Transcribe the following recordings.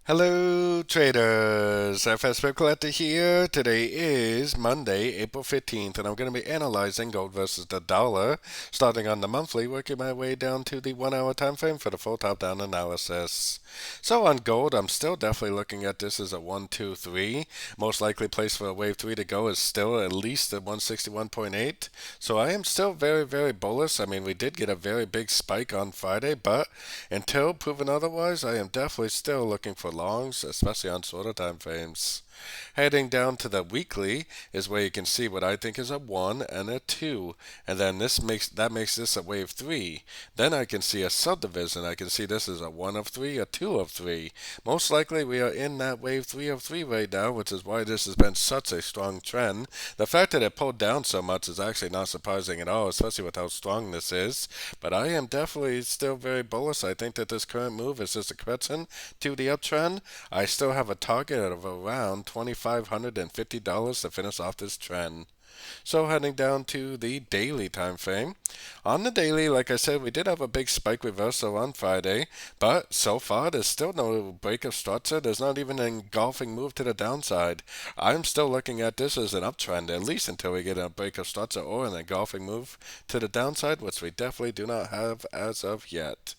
Hello traders, FX Pip Collector here. Today is Monday, April 15th, and I'm going to be analyzing gold versus the dollar, starting on the monthly, working my way down to the 1 hour time frame for the full top-down analysis. So on gold, I'm still definitely looking at this as a 1, 2, 3. Most likely place for a wave 3 to go is still at least at 161.8. So I am still very, very bullish. I mean, we did get a very big spike on Friday, but until proven otherwise, I am definitely still looking for longs, especially on shorter time frames. Heading down to the weekly is where you can see what I think is a 1 and a 2, and then that makes this a wave 3. Then I can see a subdivision. I can see this is a 1 of 3, a 2 of 3. Most likely we are in that wave 3 of 3 right now, which is why this has been such a strong trend. The fact that it pulled down so much is actually not surprising at all, especially with how strong this is. But I am definitely still very bullish. I think that this current move is just a correction to the uptrend. I still have a target of around $2,550 to finish off this trend. So heading down to the daily time frame. On the daily, like I said, we did have a big spike reversal on Friday, but so far there's still no break of structure. There's not even an engulfing move to the downside. I'm still looking at this as an uptrend, at least until we get a break of structure or an engulfing move to the downside, which we definitely do not have as of yet.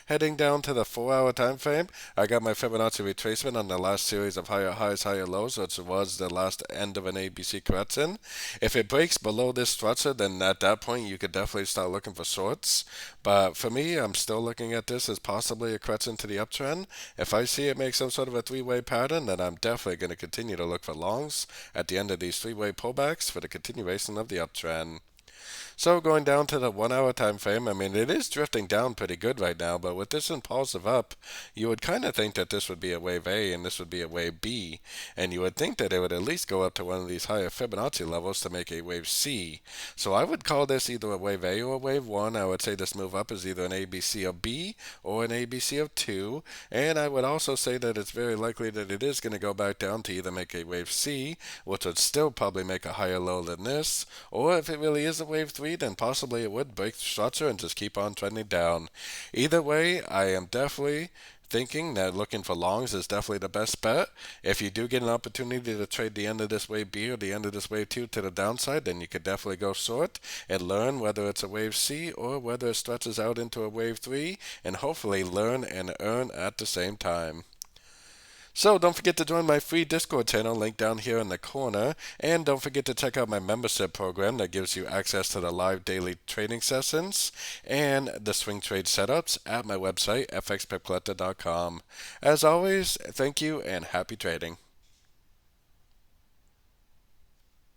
Heading down to the 4 hour time frame, I got my Fibonacci retracement on the last series of higher highs, higher lows, which was the last end of an ABC correction. If it breaks below this structure, then at that point you could definitely start looking for shorts. But for me, I'm still looking at this as possibly a correction to the uptrend. If I see it make some sort of a three-way pattern, then I'm definitely going to continue to look for longs at the end of these three-way pullbacks for the continuation of the uptrend. So going down to the 1 hour time frame, I mean, it is drifting down pretty good right now, but with this impulsive up, you would kind of think that this would be a wave A and this would be a wave B, and you would think that it would at least go up to one of these higher Fibonacci levels to make a wave C. So I would call this either a wave A or a wave 1. I would say this move up is either an ABC of B or an ABC of 2, and I would also say that it's very likely that it is going to go back down to either make a wave C, which would still probably make a higher low than this, or if it really is a wave 3, then possibly it would break the structure and just keep on trending down. Either way, I am definitely thinking that looking for longs is definitely the best bet. If you do get an opportunity to trade the end of this wave B or the end of this wave 2 to the downside, then you could definitely go short and learn whether it's a wave C or whether it stretches out into a wave 3, and hopefully learn and earn at the same time. So don't forget to join my free Discord channel, linked down here in the corner, and don't forget to check out my membership program that gives you access to the live daily trading sessions and the swing trade setups at my website, fxpipcollector.com. As always, thank you and happy trading.